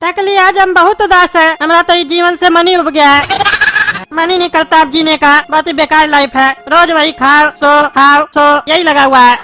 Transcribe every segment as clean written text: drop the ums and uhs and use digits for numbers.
टकली आज हम बहुत उदास है। हमारा तो जीवन से मन ही उब गया है। मन ही नहीं करता अब जीने का। बहुत ही बेकार लाइफ है। रोज वही खाओ सो यही लगा हुआ है।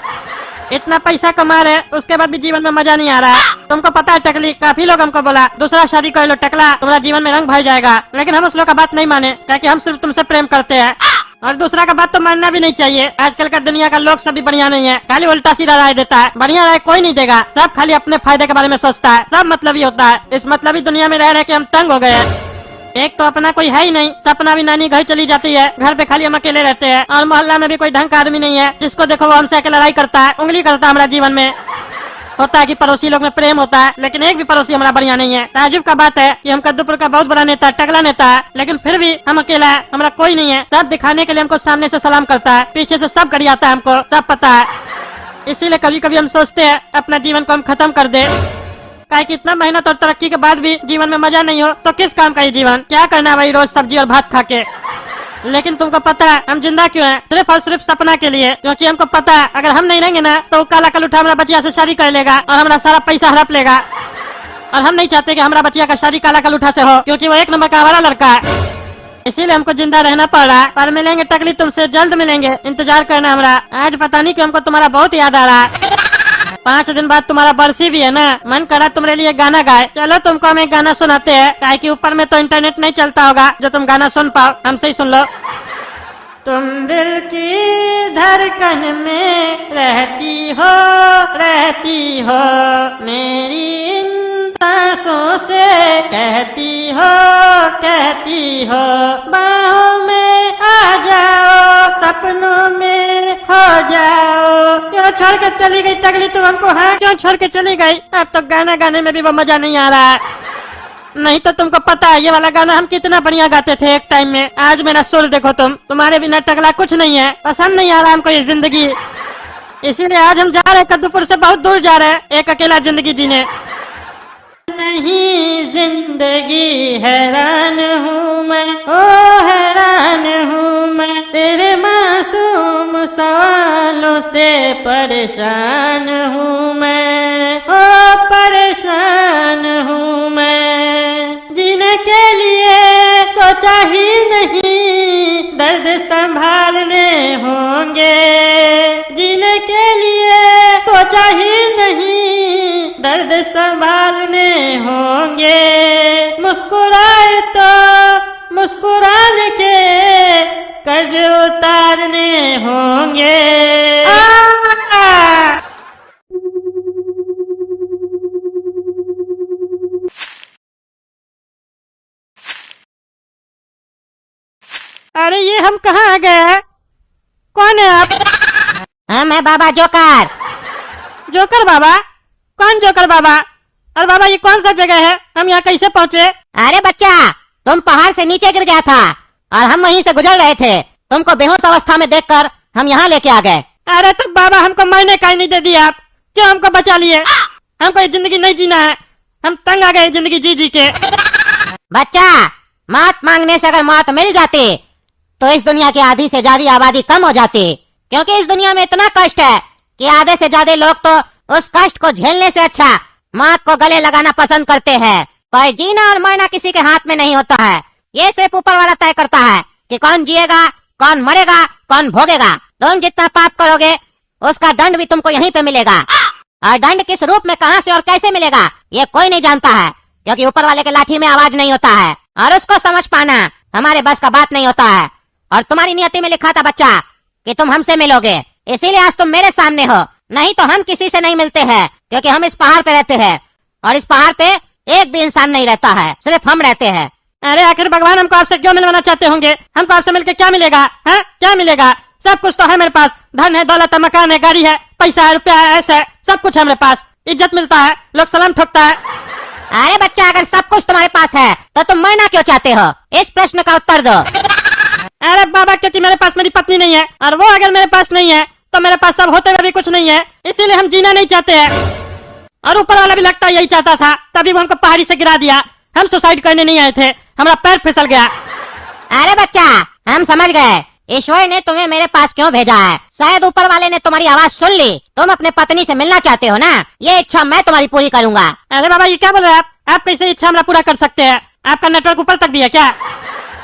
इतना पैसा कमा रहे उसके बाद भी जीवन में मजा नहीं आ रहा है। तुमको पता है टकली, काफी लोग हमको बोला दूसरा शादी कर लो टकला, तुम्हारा जीवन में रंग भर जाएगा। लेकिन हम उस लोग का बात नहीं माने, क्योंकि हम सिर्फ तुमसे प्रेम करते हैं। और दूसरा का बात तो मानना भी नहीं चाहिए। आजकल का दुनिया का लोग सभी बढ़िया नहीं है, खाली उल्टा सीधा राय देता है। बढ़िया राय कोई नहीं देगा, सब खाली अपने फायदे के बारे में सोचता है। सब मतलबी होता है। इस मतलबी दुनिया में रह रहे के हम तंग हो गए हैं। एक तो अपना कोई है ही नहीं, सपना भी नानी घर चली जाती है, घर पे खाली हम अकेले रहते हैं। और मोहल्ला में भी कोई ढंग का आदमी नहीं है, जिसको देखो वो हमसे आके लड़ाई करता है, उंगली करता है। हमारा जीवन में होता है कि पड़ोसी लोग में प्रेम होता है, लेकिन एक भी पड़ोसी हमारा बढ़िया नहीं है। ताजुब का बात है कि हम कद्दूपुर का बहुत बड़ा नेता टकला नेता है, लेकिन फिर भी हम अकेला है, हमारा कोई नहीं है। सब दिखाने के लिए हमको सामने से सलाम करता है, पीछे से सब गरियाता है, हमको सब पता है। इसीलिए कभी कभी हम सोचते हैं अपना जीवन को हम खत्म कर दे। काहे कि इतना मेहनत और तरक्की के बाद भी जीवन में मजा नहीं हो तो किस काम का ये जीवन? क्या करना है भाई रोज सब्जी और भात खा के? लेकिन तुमको पता है हम जिंदा क्यों हैं? सिर्फ और सिर्फ सपना के लिए। क्योंकि हमको पता है अगर हम नहीं रहेंगे ना तो काला कलूठा हमारा बचिया से शादी कर लेगा और हमारा सारा पैसा हड़प लेगा। और हम नहीं चाहते कि हमारा बचिया का शादी काला कलूठा से हो, क्योंकि वो एक नंबर का हमारा लड़का है। इसीलिए हमको जिंदा रहना पड़ रहा है। पर मिलेंगे टकली, तुमसे जल्द मिलेंगे, इंतजार करना हमारा। आज पता नहीं कि हमको तुम्हारा बहुत याद आ रहा है। 5 दिन बाद तुम्हारा बरसी भी है ना, मन करा तुम्हारे लिए गाना गाए। चलो तुमको हम एक गाना सुनाते हैं, काहे कि ऊपर में तो इंटरनेट नहीं चलता होगा जो तुम गाना सुन पाओ। हमसे ही सुन लो। तुम दिल की धड़कन में रहती हो, मेरी इन सांसों से कहती हो, बाहों में आ जाओ, सपनों में खो जाओ। क्यों छोड़ के चली गई टकली तुम हमको? हाँ क्यों छोड़ के चली गई? अब तो गाना गाने में भी वो मजा नहीं आ रहा है। नहीं तो तुमको पता है ये वाला गाना हम कितना बढ़िया गाते थे एक टाइम में। आज मेरा सुर देखो तुम्हारे बिना टकला कुछ नहीं है। पसंद नहीं आ रहा हमको ये जिंदगी। इसीलिए आज हम जा रहे हैं कद्दूपुर से बहुत दूर जा रहे हैं, एक अकेला जिंदगी जीने। नहीं जिंदगी हैरान हूँ मैं, ओ हैरान हूँ मैं, तेरे मासूम सवालों से परेशान हूँ मैं, ओ परेशान हूँ मैं। जीने के लिए सोचा ही नहीं दर्द संभालने होंगे, जीने के लिए सोचा ही नहीं दर्द संभालने होंगे। मुस्कुराए तो मुस्कुराने के कर्ज उतारने होंगे। अरे ये हम कहाँ आ गए हैं? कौन है आप? मैं बाबा जोकर। जोकर बाबा? कौन जोकर बाबा? और बाबा ये कौन सा जगह है? हम यहाँ कैसे पहुँचे? अरे बच्चा, तुम पहाड़ से नीचे गिर गया था और हम वहीं से गुजर रहे थे। तुमको बेहोश अवस्था में देखकर हम यहाँ लेके आ गए। अरे तो बाबा हमको मरने का ही नहीं दे दिया आप, क्यों हमको बचा लिए? हमको ये जिंदगी नहीं जीना है, हम तंग आ गए जिंदगी जी जी के। बच्चा, मौत मांगने से अगर मौत मिल जाती तो इस दुनिया की आधी से ज्यादा आबादी कम हो जाती। क्योंकि इस दुनिया में इतना कष्ट है कि आधे से ज्यादा लोग तो उस कष्ट को झेलने से अच्छा मौत को गले लगाना पसंद करते हैं। पर जीना और मरना किसी के हाथ में नहीं होता है, ये सिर्फ ऊपर वाला तय करता है कि कौन जिएगा, कौन मरेगा, कौन भोगेगा। तुम जितना पाप करोगे उसका दंड भी तुमको यहीं पे मिलेगा। और दंड किस रूप में, कहां से और कैसे मिलेगा ये कोई नहीं जानता है, क्योंकि ऊपर वाले के लाठी में आवाज नहीं होता है और उसको समझ पाना हमारे बस का बात नहीं होता है। और तुम्हारी नियति में लिखा था बच्चा कि तुम हमसे मिलोगे, इसीलिए आज तुम मेरे सामने हो। नहीं तो हम किसी से नहीं मिलते हैं, क्योंकि हम इस पहाड़ पे रहते हैं और इस पहाड़ पे एक भी इंसान नहीं रहता है, सिर्फ हम रहते हैं। अरे आखिर भगवान हमको आपसे क्यों मिलवाना चाहते होंगे? हमको आपसे मिलके क्या मिलेगा? है क्या मिलेगा? सब कुछ तो है मेरे पास, धन है, दौलत है, मकान है, गाड़ी है, पैसा है, रुपया है, ऐसा है, सब कुछ है मेरे पास। इज्जत मिलता है, लोग सलाम ठोकता है। अरे बच्चा, अगर सब कुछ तुम्हारे पास है तो तुम मरना क्यों चाहते हो? इस प्रश्न का उत्तर दो। अरे बाबा, क्योंकि मेरे पास मेरी पत्नी नहीं है और वो अगर मेरे पास नहीं है तो मेरे पास सब होते हुए भी कुछ नहीं है, इसीलिए हम जीना नहीं चाहते हैं। और ऊपर वाला भी लगता यही चाहता था, तभी वो हमको पहाड़ी से गिरा दिया। हम सुसाइड करने नहीं आए थे, हमारा पैर फिसल गया। अरे बच्चा, हम समझ गए ईश्वर ने तुम्हें मेरे पास क्यों भेजा है। शायद ऊपर वाले ने तुम्हारी आवाज सुन ली, तुम अपने पत्नी से मिलना चाहते हो ना, ये इच्छा मैं तुम्हारी पूरी करूंगा। अरे बाबा, ये क्या बोल रहे हैं आप? आप कैसे इच्छा हमारा पूरा कर सकते हैं? आपका नेटवर्क ऊपर तक भी है क्या?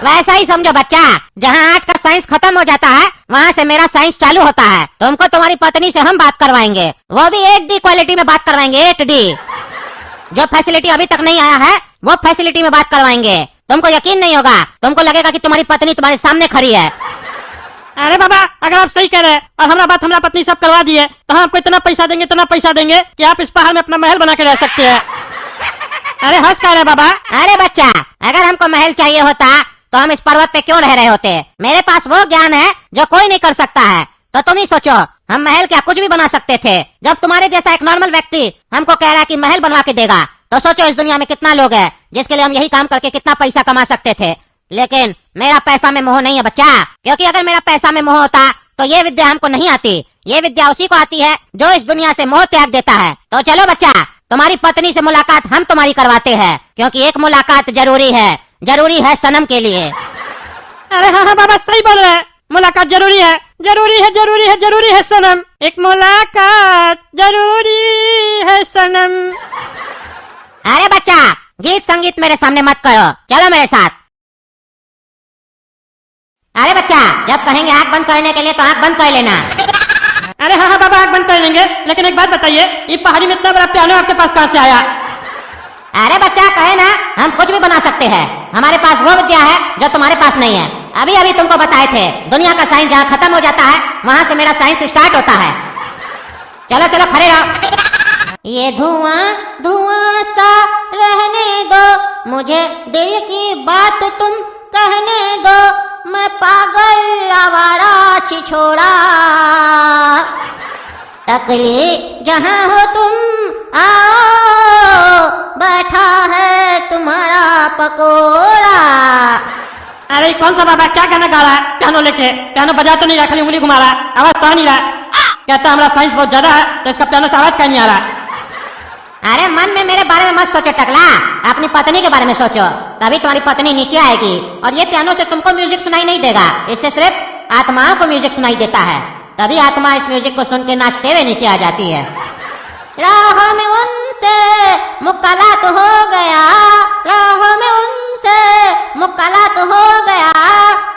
वैसा ही समझो बच्चा, जहाँ आज का साइंस खत्म हो जाता है वहाँ से मेरा साइंस चालू होता है। तुमको तुम्हारी पत्नी से हम बात करवाएंगे, वो भी 8D क्वालिटी में बात करवाएंगे, 8D। जो फैसिलिटी अभी तक नहीं आया है वो फैसिलिटी में बात करवाएंगे। तुमको यकीन नहीं होगा, तुमको लगेगा कि तुम्हारी पत्नी तुम्हारे सामने खड़ी है। अरे बाबा, अगर आप सही कह रहे हैं और हमारा बात हमारा पत्नी सब करवा दिए तो हम आपको इतना पैसा देंगे कि आप इस पहाड़ में अपना महल बना के रह सकते हैं। अरे हंस कह रहे बाबा? अरे बच्चा, अगर हमको महल चाहिए होता तो हम इस पर्वत पे क्यों रह रहे होते? मेरे पास वो ज्ञान है जो कोई नहीं कर सकता है। तो तुम ही सोचो, हम महल क्या कुछ भी बना सकते थे। जब तुम्हारे जैसा एक नॉर्मल व्यक्ति हमको कह रहा है कि महल बनवा के देगा, तो सोचो इस दुनिया में कितना लोग है जिसके लिए हम यही काम करके कितना पैसा कमा सकते थे। लेकिन मेरा पैसा में मोह नहीं है बच्चा, क्योंकि अगर मेरा पैसा में मोह होता तो ये विद्या हमको नहीं आती। ये विद्या उसी को आती है जो इस दुनिया से मोह त्याग देता है। तो चलो बच्चा, तुम्हारी पत्नी से मुलाकात हम तुम्हारी करवाते हैं, क्योंकि एक मुलाकात जरूरी है सनम के लिए। अरे हाँ हाँ बाबा, सही बोल रहे हैं, मुलाकात जरूरी है, जरूरी है सनम, एक मुलाकात जरूरी है सनम। अरे बच्चा, गीत संगीत मेरे सामने मत करो, चलो मेरे साथ। अरे बच्चा, जब कहेंगे आंख बंद करने के लिए तो आंख बंद कर लेना। अरे हाँ हाँ बाबा, आंख बंद कर लेंगे, लेकिन एक बात बताइए, ये पहाड़ी में इतना बड़ा पियानो आपके पास कहाँ से आया? अरे बच्चा, कहे ना हम कुछ भी बना सकते हैं। हमारे पास वो विद्या है जो तुम्हारे पास नहीं है। अभी अभी तुमको बताए थे, दुनिया का साइंस जहाँ खत्म हो जाता है वहाँ से मेरा साइंस स्टार्ट होता है। चलो चलो खड़े रहो। ये धुआं धुआं सा रहने दो, मुझे दिल की बात तुम कहने दो, मैं पागल आवारा छिछोड़ा, टकली जहाँ हो तुम आओ, बैठा है तुम्हारा पकोड़ा। अरे कौन सा बाबा क्या गाना गा रहा है? पियानो लेके, पियानो बजा तो नहीं रहा, खाली उंगली घुमा रहा है, आवाज तो आ नहीं रहा। कहता हमारा साइंस बहुत ज्यादा है तो इसका पियानो से आवाज कहीं नहीं आ रहा। अरे मन में मेरे बारे में मत सोचो टकला, अपनी पत्नी के बारे में सोचो, तभी तुम्हारी पत्नी नीचे आएगी। और ये पियानो से तुमको म्यूजिक सुनाई नहीं देगा, इससे सिर्फ आत्माओं को म्यूजिक सुनाई देता है, तभी आत्मा इस म्यूजिक को सुन के नाचते हुए नीचे आ जाती है। राह में उनसे मुकालात हो गया, राह में उनसे मुकालात हो गया,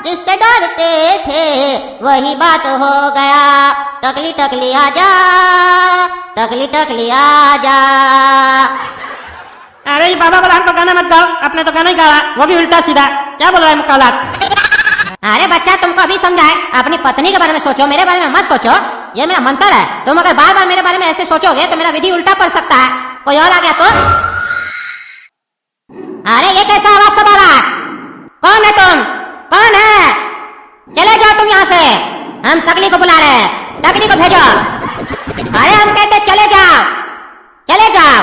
जिससे डरते थे वही बात हो गया, टकली टकली आजा, टकली टकली आजा। अरे बाबा बोला हमको गाना मत गाओ, अपने तो गाना ही गा रहा, वो भी उल्टा सीधा, क्या बोल रहा है मुकालात? अरे बच्चा, तुमको अभी समझाए, अपनी पत्नी के बारे में सोचो, मेरे बारे में मत सोचो। ये मेरा मंत्र है, तुम अगर बार बार मेरे बारे में ऐसे सोचोगे तो मेरा विधि उल्टा पड़ सकता है। कोई और आ गया तो? अरे ये कैसा आवाज सब आ रहा है? कौन है तुम? कौन है? चले जाओ तुम यहाँ से, हम टकली को बुला रहे हैं, टकली को भेजो। अरे हम कहते चले जाओ, चले जाओ।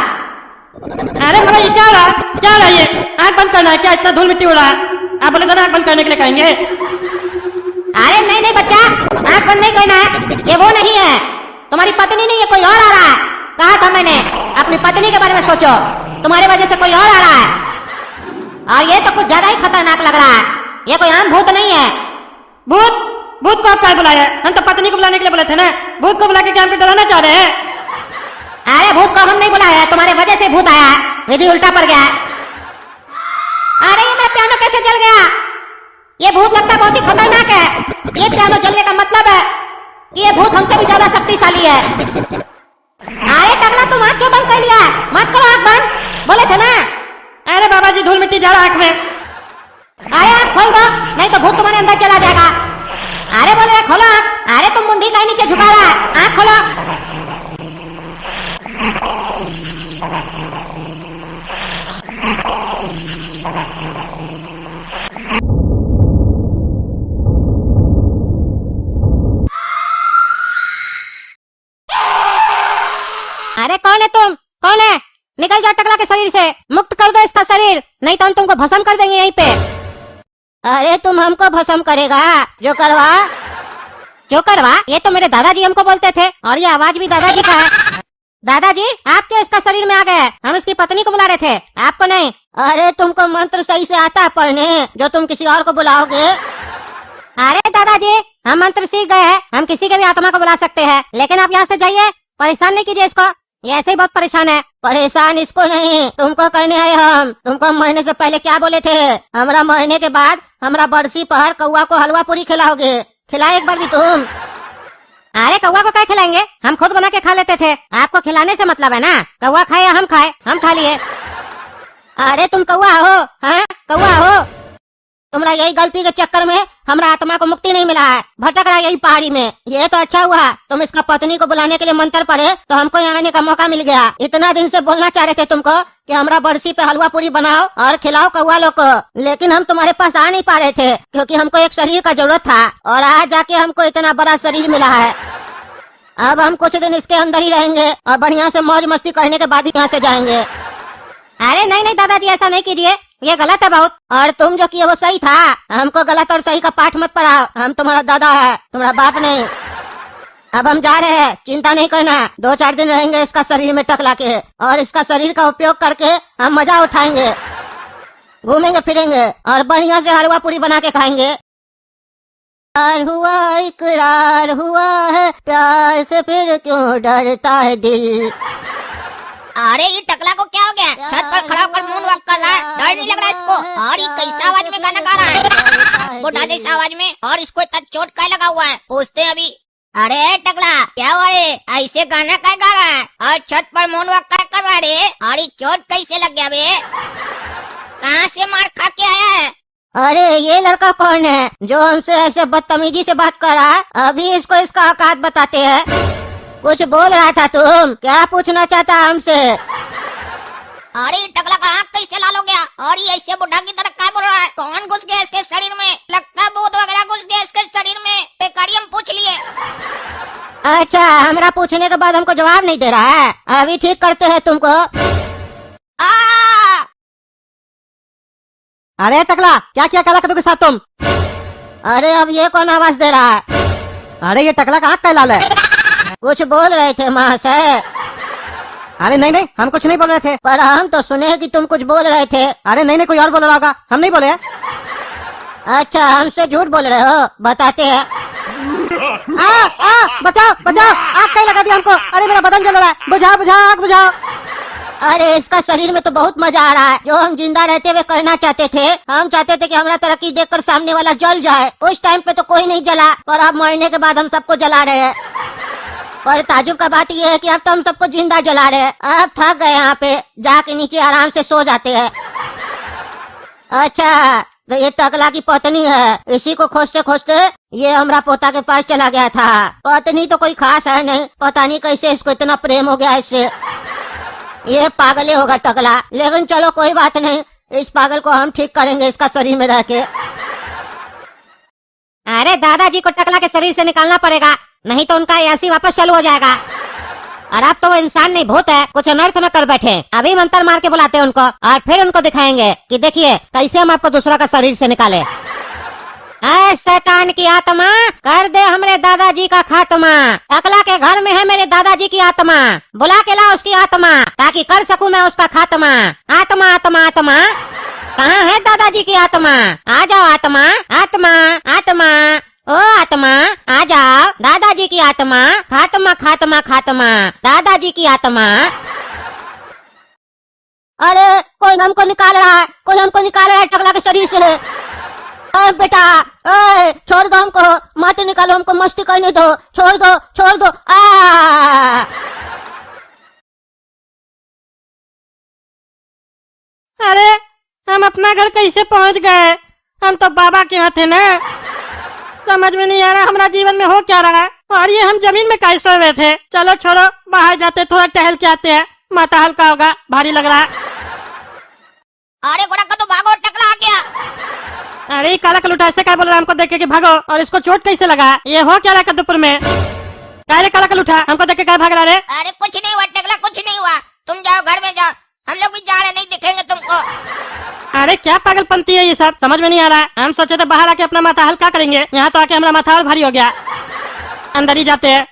अरे बाबा ये क्या हो रहा है ये? आंख बंद करना है क्या? इतना धूल मिट्टी उड़ रहा है, आप बोले तो ना आंख बंद करने के लिए कहेंगे। अरे नहीं नहीं बच्चा, आंख बंद नहीं करना है, ये वो नहीं है, तुम्हारी पत्नी नहीं है, कोई और आ रहा है। कहा था मैंने, अपनी पत्नी के बारे में सोचो, तुम्हारे वजह से कोई और आ रहा है। और ये तो कुछ ज्यादा ही खतरनाक लग रहा है, ये कोई आम भूत नहीं है। भूत? भूत को आप क्या बुलाया? हम तो पत्नी को बुलाने के लिए बोले थे ना, भूत को बुला के क्या हमको डराना चाह रहे हैं? अरे भूत को हम नहीं बुलाया है, तुम्हारे वजह से भूत आया है, विधि उल्टा पड़ गया है। अरे ये मेरा पियानो कैसे जल गया? ये भूत लगता बहुत ही खतरनाक है। ये पियानो जलने का मतलब है कि ये भूत हमसे भी ज्यादा शक्तिशाली है। अरे टकला, तुम आंख क्यों बंद कर लिया? मत करो आंख बंद, बोले थे ना। अरे बाबा जी, धूल मिट्टी जा रहा आंख में। अरे आंख खोल दो, नहीं तो भूत तुम्हारे अंदर चला जाएगा। अरे बोले खोलो आंख। अरे तुम मुंडी कहीं नीचे झुका रहा है, आंख खोलो। अरे कौन है तुम? कौन है? निकल जाओ टकला के शरीर से, मुक्त कर दो इसका शरीर, नहीं तो हम तुमको भस्म कर देंगे यहीं पे। अरे तुम हमको भस्म करेगा? जो करवा, ये तो मेरे दादाजी हमको बोलते थे, और ये आवाज भी दादाजी का है। दादाजी, आप क्यों इसका शरीर में आ गए? हम इसकी पत्नी को बुला रहे थे, आपको नहीं। अरे तुमको मंत्र सही से आता है पढ़ने, जो तुम किसी और को बुलाओगे? अरे दादाजी, हम मंत्र सीख गए हैं, हम किसी के भी आत्मा को बुला सकते हैं, लेकिन आप यहाँ से जाइए, परेशान नहीं कीजिए इसको, ये ऐसे ही बहुत परेशान है। परेशान इसको नहीं, तुमको करने आए हम। तुमको हम मरने से पहले क्या बोले थे? हमरा मरने के बाद हमरा बरसी पर कौआ को हलवा पूरी खिलाओगे। खिलाए एक बार भी तुम? अरे कौआ को क्या खिलाएंगे, हम खुद बना के खा लेते थे। आपको खिलाने से मतलब है ना, कौआ खाए या हम खाए, हम खा लिए। अरे तुम कौआ हो? हाँ कौआ हो? तुम्हारा यही गलती के चक्कर में हमरा आत्मा को मुक्ति नहीं मिला है, भटक रहा है यही पहाड़ी में। ये तो अच्छा हुआ तुम इसका पत्नी को बुलाने के लिए मंत्र पढ़े तो हमको यहाँ आने का मौका मिल गया। इतना दिन से बोलना चाह रहे थे तुमको कि हमरा बरसी पे हलवा पूरी बनाओ और खिलाओ कौआ लोग को, लेकिन हम तुम्हारे पास आ नहीं पा रहे थे क्योंकि हमको एक शरीर का जरूरत था, और आज जाके हमको इतना बड़ा शरीर मिला है। अब हम कुछ दिन इसके अंदर ही रहेंगे और बढ़िया से मौज मस्ती करने के बाद ही यहाँ से जाएंगे। अरे नहीं नहीं दादाजी, ऐसा नहीं कीजिए, ये गलत है बहुत। और तुम जो किए वो सही था, हमको गलत और सही का पाठ मत पढ़ाओ। हम तुम्हारा दादा है, तुम्हारा बाप नहीं। अब हम जा रहे हैं, चिंता नहीं करना। 2-4 दिन रहेंगे इसका शरीर में टकला के, और इसका शरीर का उपयोग करके हम मजा उठाएंगे, घूमेंगे फिरेंगे और बढ़िया से हलवा पूरी बना के खाएंगे। प्यार हुआ इकरार हुआ है, प्यार से फिर क्यों डरता है दिल। अरे ये टकला को क्या हो गया? छत पर खड़ा होकर मून वॉक कर रहा है, डर नहीं लग रहा इसको? और ये कैसा आवाज में गाना गा रहा है, बुढ़ा जैसा आवाज में, और इसको इतना चोट क्या लगा हुआ है? पूछते हैं अभी। अरे टकला क्या हुआ रे, ऐसे गाना क्या गा रहा है और छत पर मून वॉक क्या कर रहा है रे? और ये चोट कैसे लग गया बे? कहाँ से मार खा के आया है? अरे ये लड़का कौन है जो हमसे ऐसे बदतमीजी से बात कर रहा है? अभी इसको इसका औकात बताते हैं। कुछ बोल रहा था तुम, क्या पूछना चाहता है हमसे? अरे ये टकला का आँख कैसे लाल हो गया, और ये ऐसे बुढ़ा की तरह क्या बोल रहा है? कौन घुस गया इसके शरीर में? लगता है भूत वगैरह घुस गया इसके शरीर में। बेकारी हम पूछ लिए। अच्छा, हमरा पूछने के बाद हमको जवाब नहीं दे रहा है, अभी ठीक करते हैं तुमको। अरे टकला, क्या किया काला कद्दू के साथ तुम? अरे अब ये कौन आवाज दे रहा है? अरे ये टकला का आँख क्या लाल है? कुछ बोल रहे थे महाशय। अरे नहीं नहीं, हम कुछ नहीं बोल रहे थे। पर हम तो सुने कि तुम कुछ बोल रहे थे। अरे नहीं नहीं, कोई और बोल रहा होगा, हम नहीं बोले। अच्छा, हमसे झूठ बोल रहे हो, बताते हैं। बचाओ बचाओ, आग कहीं लगा दिया हमको। अरे मेरा बदन जल रहा है, बुझाओ बुझाओ, आग बुझाओ। अरे इसका शरीर में तो बहुत मजा आ रहा है, जो हम जिंदा रहते हुए करना चाहते थे। हम चाहते थे कि हमारा तरक्की देखकर सामने वाला जल जाए। उस टाइम पे तो कोई नहीं जला, और अब मरने के बाद हम सबको जला रहे हैं। पर ताजुब का बात यह है कि अब तो हम सबको जिंदा जला रहे हैं। अब थक गए, यहाँ पे जाके नीचे आराम से सो जाते हैं। अच्छा, तो ये टकला की पत्नी है, इसी को खोजते खोजते ये हमरा पोता के पास चला गया था। पत्नी तो कोई खास है नहीं, पता नहीं कैसे इसको इतना प्रेम हो गया इससे। ये पागल ही होगा टकला, लेकिन चलो कोई बात नहीं, इस पागल को हम ठीक करेंगे इसका शरीर में रह के। अरे दादाजी को टकला के शरीर से निकालना पड़ेगा, नहीं तो उनका ऐसी वापस चालू हो जाएगा। और अब तो वो इंसान नहीं भूत है, कुछ अनर्थ न कर बैठे। अभी मंत्र मार के बुलाते हैं उनको, और फिर उनको दिखाएंगे कि देखिए कैसे हम आपको दूसरा का शरीर से निकाले। ऐ शैतान की आत्मा, कर दे हमरे दादाजी का खात्मा। टकला के घर में है मेरे दादाजी की आत्मा, बुला के ला उसकी आत्मा, ताकि कर सकूं मैं उसका खात्मा। आत्मा आत्मा आत्मा, कहाँ है दादाजी की आत्मा? आ जाओ आत्मा आत्मा आत्मा, ओ आत्मा आ जाओ, दादाजी की आत्मा, खात्मा खात्मा खात्मा, दादाजी की आत्मा। अरे कोई हमको निकाल रहा है, कोई हमको निकाल रहा है टकला के शरीर से। अरे बेटा, छोड़ दो हमको, मत निकालो हमको, मस्ती करने दो, छोड़ दो छोड़ दो। अरे हम अपना घर कैसे पहुंच गए? हम तो बाबा के यहाँ थे ना। समझ में नहीं आ रहा हमारा जीवन में हो क्या रहा है, और ये हम जमीन में कैसे सो रहे थे। चलो छोड़ो, बाहर जाते थोड़ा टहल के आते हैं, माथा हल्का होगा, भारी लग रहा है। अरे गोड़ा का तो भागो, टकला आ गया। अरे काला कलूटा ऐसे क्या बोल रहा है हमको देख के कि भागो, और इसको चोट कैसे लगा? ये हो क्या रहा है कद्दूपुर में? काले काला कलूटा हमको देख के क्या भाग रहा है? अरे कुछ नहीं हुआ टकला, कुछ नहीं हुआ, तुम जाओ घर में जाओ, हम लोग भी जा रहे, नहीं दिखेंगे तुमको। अरे क्या पागलपंती है ये सब, समझ में नहीं आ रहा है। हम सोचे थे बाहर आके अपना माथा हल्का करेंगे, यहाँ तो आके हमारा माथा और भारी हो गया। अंदर ही जाते हैं।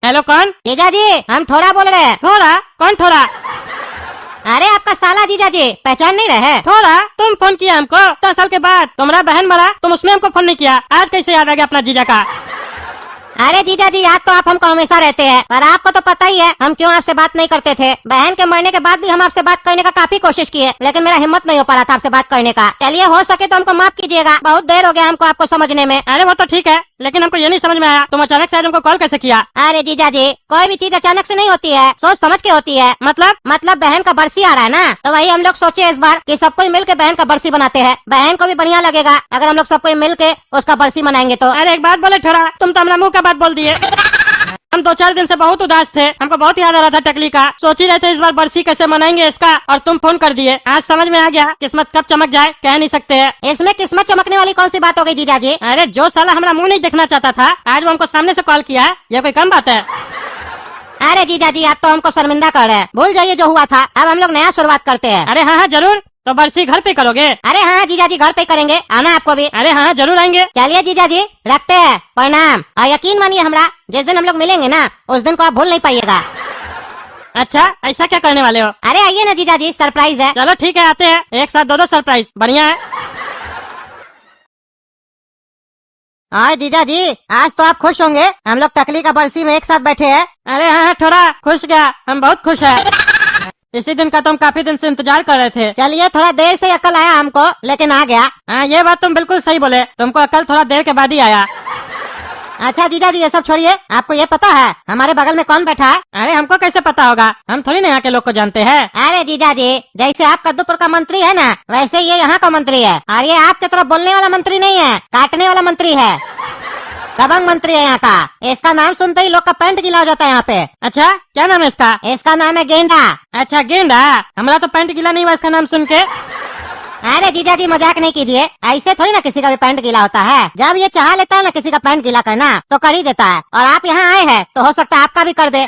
हेलो कौन? जीजा जी, हम ठोरा बोल रहे हैं। ठोरा? कौन ठोरा? अरे आपका साला जीजा जी, पहचान नहीं रहे? ठोरा? तुम फोन किया हमको 10 साल के बाद? तुम्हारा बहन मरा, तुम उसमें हमको फोन नहीं किया, आज कैसे याद आ गया अपना जीजा का? अरे जीजा जी, याद तो आप हमको हमेशा रहते हैं, पर आपको तो पता ही है हम क्यों आपसे बात नहीं करते थे। बहन के मरने के बाद भी हम आपसे बात करने का काफी कोशिश किए, लेकिन मेरा हिम्मत नहीं हो पा रहा था आपसे बात करने का। चलिए, हो सके तो हमको माफ कीजिएगा, बहुत देर हो गया हमको आपको समझने में। अरे वो तो ठीक है, लेकिन हमको ये नहीं समझ में आया तुम अचानक से आज हमको कॉल कैसे किया। अरे जीजा जी, कोई भी चीज अचानक से नहीं होती है, सोच समझ के होती है। मतलब बहन का बरसी आ रहा है ना, तो वही हम लोग सोचे इस बार कि सब कोई मिल के बहन का बरसी बनाते हैं। बहन को भी बढ़िया लगेगा अगर हम लोग सब कोई मिल के उसका बरसी मनाएंगे तो। अरे एक बात बोले थोड़ा, तुम तो हमारा मुंह का बात बोल दिए। हम 2-4 दिन से बहुत उदास थे, हमको बहुत याद आ रहा था टकली का। सोच ही रहे थे इस बार बरसी कैसे मनाएंगे इसका, और तुम फोन कर दिए। आज समझ में आ गया, किस्मत कब चमक जाए कह नहीं सकते हैं। इसमें किस्मत चमकने वाली कौन सी बात हो गई जीजा जी? अरे जो साला हमारा मुंह नहीं देखना चाहता था, आज वो हमको सामने से कॉल किया है, ये कोई कम बात है। अरे जीजा जी, आप तो हमको शर्मिंदा कर रहे हैं। भूल जाइए जो हुआ था, अब हम लोग नया शुरुआत करते हैं। अरे हाँ जरूर, तो बरसी घर पे करोगे? अरे हाँ जीजा जी, घर पे करेंगे, आना आपको भी। अरे हाँ जरूर आएंगे। चलिए जीजा जी, रखते हैं, प्रणाम। और यकीन मानिए हमरा, जिस दिन हम लोग मिलेंगे ना, उस दिन को आप भूल नहीं पाइएगा। अच्छा ऐसा क्या करने वाले हो? अरे आइए ना जीजा जी, सरप्राइज है। चलो ठीक है, आते हैं, एक साथ दो सरप्राइज, बढ़िया है। और जीजा जी, आज तो आप खुश होंगे, हम लोग टकली का बरसी में एक साथ बैठे हैं। अरे हाँ थोड़ा खुश गया, हम बहुत खुश है। इसी दिन का तो हम काफी दिन से इंतजार कर रहे थे। चलिए, थोड़ा देर से अकल आया हमको, लेकिन आ गया। हाँ ये बात तुम बिल्कुल सही बोले, तुमको अकल थोड़ा देर के बाद ही आया। अच्छा जीजा जी, ये सब छोड़िए, आपको ये पता है हमारे बगल में कौन बैठा है? अरे हमको कैसे पता होगा, हम थोड़ी ना यहाँ के लोग को जानते हैं। अरे जीजा जी, जैसे आप कद्दूपुर का मंत्री है ना, वैसे ये यहाँ का मंत्री है। और ये आपके तरफ बोलने वाला मंत्री नहीं है, काटने वाला मंत्री है। दबंग मंत्री है यहाँ का। इसका नाम सुनते ही लोग का पैंट गीला हो जाता है यहाँ पे। अच्छा क्या नाम है इसका? इसका नाम है गेंडा। अच्छा गेंडा, हमारा तो पैंट गीला नहीं हुआ इसका नाम सुन के। अरे जीजा जी, मजाक नहीं कीजिए, ऐसे थोड़ी ना किसी का भी पैंट गीला होता है। जब ये चाह लेता है ना किसी का पैंट गीला करना, तो कर ही देता है। और आप यहाँ आए हैं तो हो सकता है आपका भी कर दे।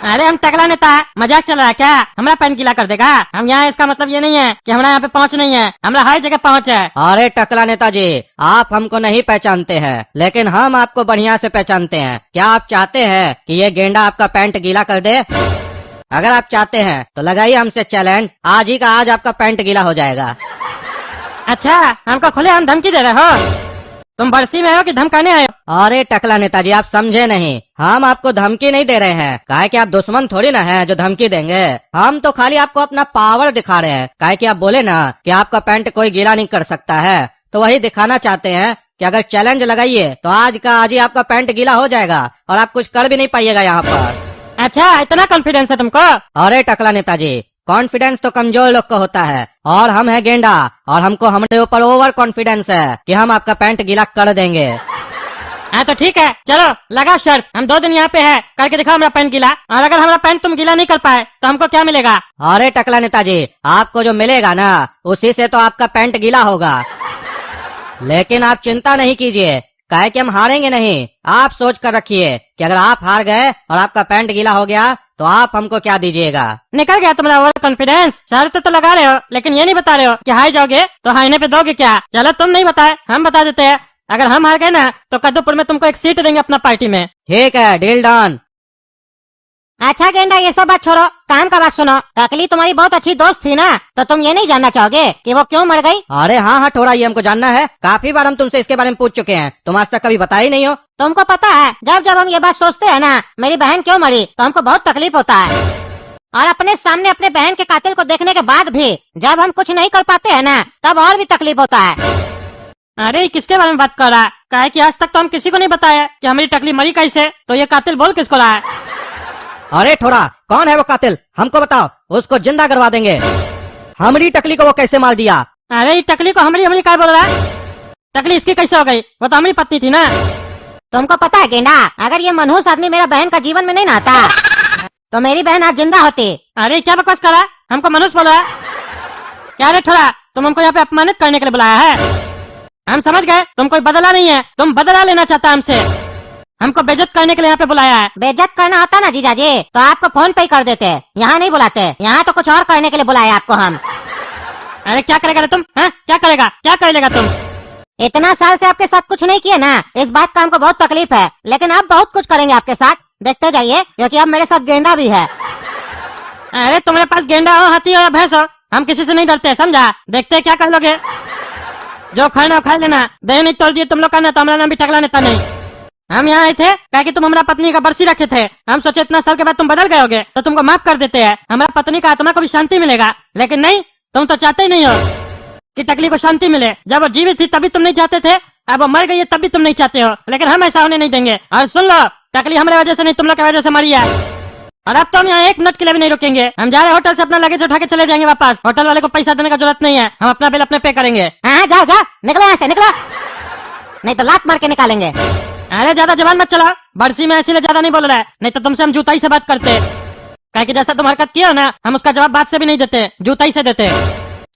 अरे हम टकला नेता है, मजाक चल रहा है क्या? हमारा पैंट गीला कर देगा? हम यहाँ, इसका मतलब ये नहीं है कि हमारा यहाँ पे पहुँच नहीं है, हमारा हर जगह पहुँच है। अरे टकला नेताजी, आप हमको नहीं पहचानते हैं, लेकिन हम आपको बढ़िया से पहचानते हैं। क्या आप चाहते हैं कि ये गेंडा आपका पैंट गीला कर दे? अगर आप चाहते हैं तो लगाइए हमसे चैलेंज, आज ही का आज आपका पैंट गीला हो जाएगा। अच्छा हमको खुले हम धमकी दे रहे हो? तुम बरसी में आए हो कि धमकाने आए हो? अरे टकला नेताजी, आप समझे नहीं, हम आपको धमकी नहीं दे रहे हैं। काहे कि आप दुश्मन थोड़ी ना हैं जो धमकी देंगे। हम तो खाली आपको अपना पावर दिखा रहे हैं। काहे कि आप बोले ना कि आपका पैंट कोई गीला नहीं कर सकता है, तो वही दिखाना चाहते हैं कि अगर चैलेंज लगाइए तो आज का आज ही आपका पैंट गीला हो जाएगा और आप कुछ कर भी नहीं पाइएगा यहाँ पर। अच्छा इतना कॉन्फिडेंस है तुमको? अरे टकला नेताजी, कॉन्फिडेंस तो कमजोर लोग को होता है, और हम है गेंडा, और हमको हमारे ऊपर ओवर कॉन्फिडेंस है कि हम आपका पैंट गीला कर देंगे। हाँ तो ठीक है, चलो लगा शर्त, हम 2 दिन यहाँ पे है, करके दिखाओ हमारा पैंट गीला। और अगर हमारा पैंट तुम गीला नहीं कर पाए तो हमको क्या मिलेगा? अरे टकला नेताजी, आपको जो मिलेगा ना, उसी से तो आपका पैंट गीला होगा। लेकिन आप चिंता नहीं कीजिए, काहे कि हम हारेंगे नहीं। आप सोच कर रखिए कि अगर आप हार गए और आपका पैंट गीला हो गया तो आप हमको क्या दीजिएगा। निकल गया तुम्हारा ओवर कॉन्फिडेंस। शर्त तो लगा रहे हो, लेकिन ये नहीं बता रहे हो कि हार जाओगे तो हारने पे दोगे क्या? चलो तुम नहीं बताए, हम बता देते हैं। अगर हम हार गए ना तो कद्दूपुर में तुमको एक सीट देंगे अपना पार्टी में। ठीक है, डील डन। अच्छा गेंडा, ये सब बात छोड़ो, काम का बात सुनो। टकली तुम्हारी बहुत अच्छी दोस्त थी ना, तो तुम ये नहीं जानना चाहोगे कि वो क्यों मर गई? अरे हाँ हाँ, थोड़ा ये हमको जानना है। काफी बार हम तुमसे इसके बारे में पूछ चुके हैं, तुम आज तक कभी बताया ही नहीं हो। तुमको पता है, जब जब हम ये बात सोचते हैं ना मेरी बहन क्यों मरी, तो हमको बहुत तकलीफ होता है। और अपने सामने अपने बहन के कातिल को देखने के बाद भी जब हम कुछ नहीं कर पाते हैं ना, तब और भी तकलीफ होता है। अरे किसके बारे में बात कर रहा है? काहे कि आज तक तो हम किसी को नहीं बताया कि हमारी टकली मरी कैसे, तो ये कातिल बोल किसको रहा है? अरे थोड़ा, कौन है वो कातिल, हमको बताओ, उसको जिंदा करवा देंगे। हमारी टकली को वो कैसे मार दिया? अरे ये टकली को हमारी क्या बोल रहा है? टकली इसकी कैसे हो गई? वो तो हमारी पत्नी थी ना। तुमको पता है गेंडा, अगर ये मनहूस आदमी मेरा बहन का जीवन में नहीं आता तो मेरी बहन आज जिंदा होती। अरे क्या बकवास कर रहा है? हमको मनुष्य बोल रहा है क्या? रे थोड़ा, तुम हमको यहाँ पे अपमानित करने के लिए बुलाया है? हम समझ गए तुम कोई बदला नहीं है, तुम बदला लेना चाहता है हमसे। हमको बेइज्जत करने के लिए यहाँ पे बुलाया है। बेइज्जत करना होता ना जीजा जी तो आपको फोन पे ही कर देते, यहाँ नहीं बुलाते। यहाँ तो कुछ और करने के लिए बुलाया आपको हम। अरे क्या करेगा रे तुम? हाँ क्या करेगा, क्या कर लेगा तुम? इतना साल से आपके साथ कुछ नहीं किए ना, इस बात का हमको बहुत तकलीफ है, लेकिन अब बहुत कुछ करेंगे आपके साथ, देखते जाइए, क्योंकि अब मेरे साथ गेंडा भी है। अरे तुम्हारे पास गेंडा हो, हाथी हो या भैंस हो, हम किसी से नहीं डरते, समझा? देखते क्या कर लोगे, जो खाना खा लेना। दही नहीं तोड़ दिए तुम लोग का ना, तो हमारा नाम भी टकला नेता नहीं। हम यहाँ आए थे क्या कि तुम हमारा पत्नी का बरसी रखे थे। हम सोचे इतना साल के बाद तुम बदल गए होगे तो तुमको माफ कर देते हैं, हमारा पत्नी का आत्मा को भी शांति मिलेगा। लेकिन नहीं, तुम तो चाहते ही नहीं हो कि टकली को शांति मिले। जब वो जीवित थी तभी तुम नहीं चाहते थे, अब वो मर गई है तब भी तुम नहीं चाहते हो। लेकिन हम ऐसा होने नहीं देंगे। और सुन लो, टकली हमारे वजह से नहीं, तुम लोग की वजह से मरी है। और अब तो हम यहाँ एक मिनट के लिए भी नहीं रुकेंगे। हम जा रहे हैं होटल से अपना लगेज उठा के चले जाएंगे वापस। होटल वाले को पैसा देने का जरूरत नहीं है, हम अपना बिल अपने पे करेंगे। हाँ जाओ जाओ, निकलो यहाँ से निकलो, नहीं तो लात मार के निकालेंगे। अरे ज्यादा जवान मत चलाओ, बरसी में इसीलिए ज्यादा नहीं बोल रहा है, नहीं तो तुमसे हम जूताई से बात करते। क्या कि जैसा तुम हरकत किया ना, हम उसका जवाब बात से भी नहीं देते, जूताई से देते।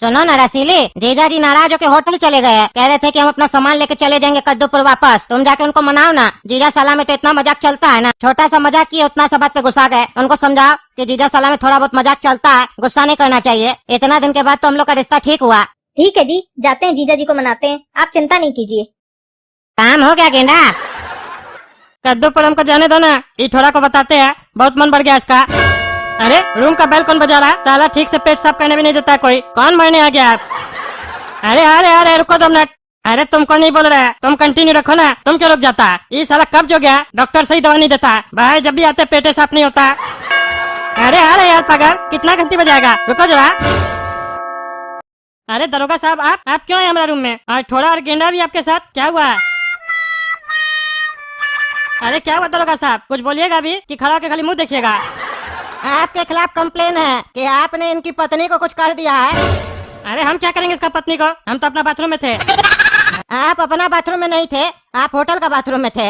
सुनो ना रसीली, जीजा जी नाराज होकर होटल चले गए, कह रहे थे कि हम अपना सामान लेके चले जाएंगे कद्दूपुर वापस। तुम जाके उनको मनाओ ना, जीजा साला में तो इतना मजाक चलता है ना। छोटा सा मजाक किए उतना सा बात पे गुस्सा गए। उनको समझाओ कि जीजा साला में थोड़ा बहुत मजाक चलता है, गुस्सा नहीं करना चाहिए। इतना दिन के बाद तो हम लोग का रिश्ता ठीक हुआ। ठीक है जी, जाते हैं जीजा जी को मनाते हैं, आप चिंता नहीं कीजिए। काम हो गया गेंडा। कद्दूपुर हमको जाने दो ना, ये थोड़ा को बताते हैं, बहुत मन बढ़ गया इसका। अरे रूम का बेल कौन बजा रहा है? ताला ठीक से पेट साफ करने भी नहीं देता कोई, कौन मरने आ गया आप? अरे अरे अरे रुको 2 मिनट। अरे तुमको नहीं बोल रहा है, तुम कंटिन्यू रखो ना, तुम क्यों रुक जाता? ये साला कब्ज हो गया, डॉक्टर सही दवा नहीं देता भाई, जब भी आते पेटे साफ नहीं होता। अरे अरे यार पागल, कितना घंटी बजाएगा, रुको जरा। अरे दरोगा साहब, आप क्यों आए हमारे रूम में? और थोड़ा और गेंडा भी आपके साथ, क्या हुआ? अरे क्या हुआ दरोगा साहब, कुछ बोलिएगा भी कि खड़ा के खाली मुंह देखिएगा? आपके खिलाफ कंप्लेन है कि आपने इनकी पत्नी को कुछ कर दिया है। अरे हम क्या करेंगे इसका पत्नी को, हम तो अपना बाथरूम में थे। आप अपना बाथरूम में नहीं थे, आप होटल का बाथरूम में थे।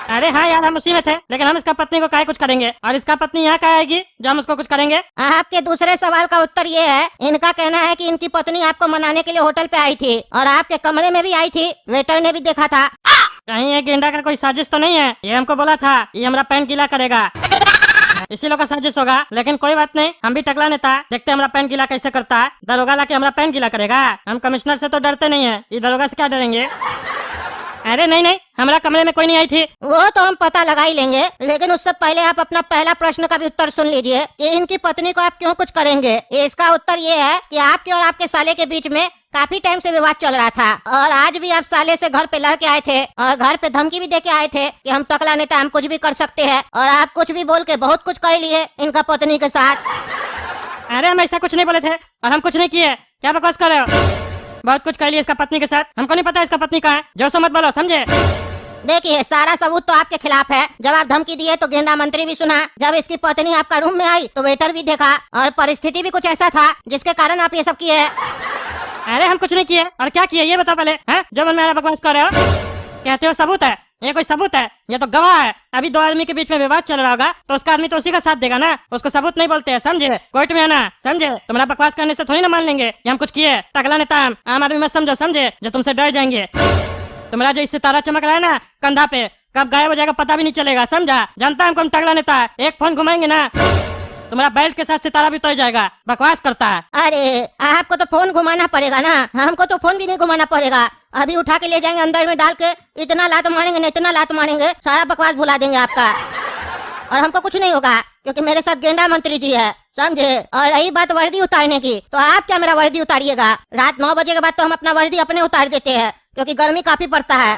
अरे हाँ यार, हम उसी में थे, लेकिन हम इसका पत्नी को काहे कुछ करेंगे? और इसका पत्नी यहाँ कहाँ आएगी जो हम उसको कुछ करेंगे? आपके दूसरे सवाल का उत्तर ये है, इनका कहना है कि इनकी पत्नी आपको मनाने के लिए होटल पे आई थी और आपके कमरे में भी आई थी, वेटर ने भी देखा था। कहीं ये गेंडा का कोई साजिश तो नहीं है? ये हमको बोला था ये हमारा पैंट गीला करेगा, इसी लोग का साजिश होगा। लेकिन कोई बात नहीं, हम भी टकला नेता, देखते हमारा पैंट गीला कैसे करता है। दरोगा लाके हमारा पैंट गीला करेगा? हम कमिश्नर से तो डरते नहीं है, ये दरोगा से क्या डरेंगे? अरे नहीं नहीं, हमारा कमरे में कोई नहीं आई थी। वो तो हम पता लगा ही लेंगे, लेकिन उससे पहले आप अपना पहला प्रश्न का भी उत्तर सुन लीजिए कि इनकी पत्नी को आप क्यों कुछ करेंगे। इसका उत्तर ये है कि आपके और आपके साले के बीच में काफी टाइम से विवाद चल रहा था और आज भी आप साले से घर पे लड़के आए थे और घर पे धमकी भी देके आए थे कि हम टकला नेता, हम कुछ भी कर सकते हैं। और आप कुछ भी बोल के बहुत कुछ कर लिए इनका पत्नी के साथ। अरे हम ऐसा कुछ नहीं बोले थे और हम कुछ नहीं किए, क्या बकवास कर रहे हो? बहुत कुछ कर लिया इसका पत्नी के साथ, हमको नहीं पता इसका पत्नी कहाँ है, जो सो मत बोलो, समझे? देखिए सारा सबूत तो आपके खिलाफ है। जब आप धमकी दिए तो गेंडा मंत्री भी सुना, जब इसकी पत्नी आपका रूम में आई तो वेटर भी देखा और परिस्थिति भी कुछ ऐसा था जिसके कारण आप ये सब किए। अरे हम कुछ नहीं किए, और क्या किए ये बताओ पहले, हैं? जो मन में आ रहा बकवास कर रहे हो, कहते हो सबूत है, ये कोई सबूत है? ये तो गवाह है। अभी 2 आदमी के बीच में विवाद चल रहा होगा तो उसका आदमी तो उसी का साथ देगा ना, उसको सबूत नहीं बोलते हैं, समझे? कोर्ट में आना, समझे? तुम्हारा बकवास करने से थोड़ी ना मान लेंगे कि हम कुछ किए। टकला नेता आम आदमी मत समझो, समझे? जो तुमसे डर जाएंगे। तुम्हारा जो इससे तारा चमक रहा है ना कंधा पे, कब गायब हो जाएगा पता भी नहीं चलेगा, समझा? जानता है हमको हम टकला नेता है, एक फोन घुमाएंगे ना तुम्हारा बेल्ट के साथ सितारा भी उतर जाएगा। बकवास करता है। अरे आपको तो फोन घुमाना पड़ेगा ना, हमको तो फोन भी नहीं घुमाना पड़ेगा। अभी उठा के ले जाएंगे, अंदर में डाल के इतना लात मारेंगे ना, इतना लात मारेंगे, सारा बकवास भुला देंगे आपका। और हमको कुछ नहीं होगा क्योंकि मेरे साथ गेंडा मंत्री जी है, समझे? और रही बात वर्दी उतारने की, तो आप क्या मेरा वर्दी उतारिएगा? रात 9 बजे के बाद तो हम अपना वर्दी अपने उतार देते हैं क्योंकि गर्मी काफी पड़ता है,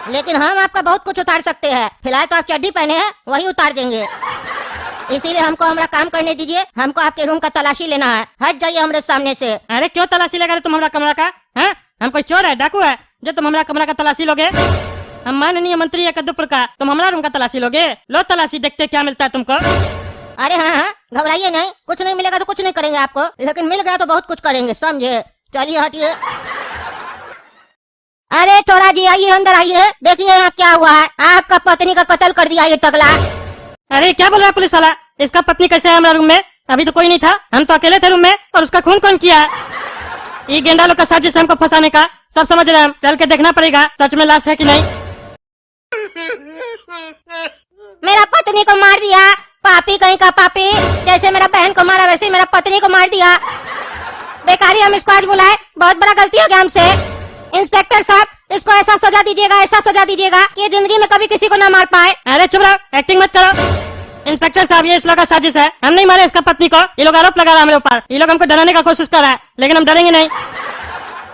लेकिन हम आपका बहुत कुछ उतार सकते हैं। फिलहाल तो आप चड्डी पहने हैं, वही उतार देंगे। इसीलिए हमको हमारा काम करने दीजिए, हमको आपके रूम का तलाशी लेना है। हट जाइए हमारे सामने से। अरे क्यों तलाशी लगा रहे तुम हमारा कमरा का? हैं? हम कोई चोर है, डाकू है जो तुम हमारा कमरा का तलाशी लोगे? हम माननीय मंत्री है कद्दूपुर का, तुम हमारा रूम का तलाशी लोगे? लो तलाशी, देखते क्या मिलता है तुमको। अरे हाँ, घबराइए नहीं, कुछ नहीं मिलेगा तो कुछ नहीं करेंगे आपको, लेकिन मिल गया तो बहुत कुछ करेंगे, समझे? चलिए हटिए। अरे टोरा जी आइए, अंदर आइए, देखिए यहाँ क्या हुआ है। आपका पत्नी का कत्ल कर दिया ये टकला। अरे क्या बोल रहा है पुलिस वाला? इसका पत्नी कैसे है हमारा रूम में? अभी तो कोई नहीं था, हम तो अकेले थे रूम में, और उसका खून कौन किया? ये गेंडा लोग का साजिश है हमको फंसाने का, सब समझ रहे हैं हम। चल के देखना पड़ेगा सच में लाश है कि नहीं। मेरा पत्नी को मार दिया, पापी कहीं का पापी। जैसे मेरा बहन को मारा वैसे मेरा पत्नी को मार दिया। बेकारी हम इसको आज बुलाए, बहुत बड़ा गलती हो गया हमसे। इंस्पेक्टर साहब, इसको ऐसा सजा दीजिएगा, ऐसा सजा दीजिएगा कि ये जिंदगी में कभी किसी को ना मार पाए। अरे चुप रहो, एक्टिंग मत करो। इंस्पेक्टर साहब, ये इस लोग का साजिश है, हम नहीं मारे इसका पत्नी को, ये लोग आरोप लगा रहा है हमारे ऊपर। ये लोग हमको डराने का कोशिश कर रहा है, लेकिन हम डरेंगे नहीं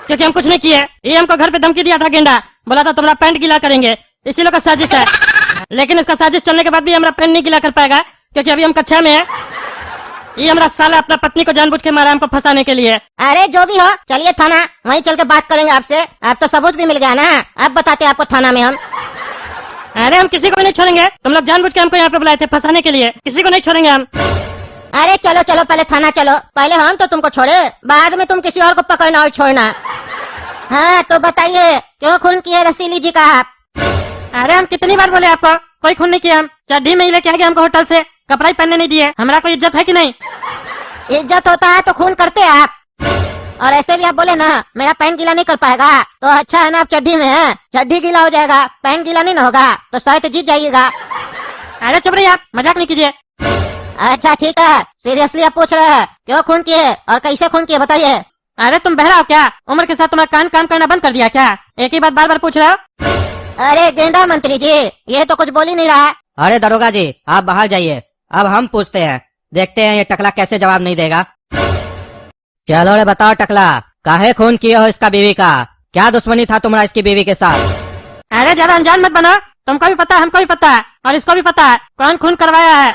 क्योंकि हम कुछ नहीं किए। ये हमको घर पे धमकी दिया था गेंडा, बोला था तुम्हारा पैंट गीला करेंगे। इसी लोग का साजिश है। लेकिन इसका साजिश चलने के बाद भी हमारा पेन नहीं गिला कर पाएगा, क्योंकि अभी हम कक्षा में है। ये हमारा साला अपना पत्नी को जानबूझ के मारा हमको फंसाने के लिए। अरे जो भी हो, चलिए थाना, वहीं चल के बात करेंगे आपसे। अब तो सबूत भी मिल गया ना, अब बताते हैं आपको थाना में हम। अरे हम किसी को भी नहीं छोड़ेंगे, तुम लोग जानबूझ के हमको यहाँ पे बुलाए थे फंसाने के लिए, किसी को नहीं छोड़ेंगे हम। अरे चलो चलो, पहले थाना चलो, पहले हम तो तुमको छोड़े, बाद में तुम किसी और को पकड़ना और छोड़ना। हाँ तो बताइए, क्यों खून किए रसीली जी का आप? अरे हम कितनी बार बोले आपको, कोई खून नहीं किया। हम चड्डी में ही लेके आ गए हमको होटल से, कपड़ा ही पहनने नहीं दिए। हमारा कोई इज्जत है कि नहीं? इज्जत होता है तो खून करते हैं आप। और ऐसे भी आप बोले ना मेरा पैंट गीला नहीं कर पाएगा, तो अच्छा है ना आप चड्डी में हैं, चड्डी गीला हो जाएगा, पैंट गीला नहीं ना होगा, तो शायद जीत जाइएगा। अरे चुप रहिए आप, मजाक नहीं कीजिए। अच्छा ठीक है, सीरियसली आप पूछ रहे हैं क्यों खून किए और कैसे खून किए, बताइए। अरे तुम बहरा हो क्या? उम्र के साथ तुम्हारा कान काम करना बंद कर दिया क्या? एक ही बात बार बार पूछ रहे हो। अरे गेंडा मंत्री जी, ये तो कुछ बोल ही नहीं रहा है। अरे दरोगा जी, आप बाहर जाइए, अब हम पूछते हैं, देखते हैं ये टकला कैसे जवाब नहीं देगा। चलो रे बताओ टकला, काहे खून किए हो इसका बीवी का? क्या दुश्मनी था तुम्हारा इसकी बीवी के साथ? अरे ज्यादा अनजान मत बनो, तुमको भी पता है, हमको भी पता है, और इसको भी पता है कौन खून करवाया है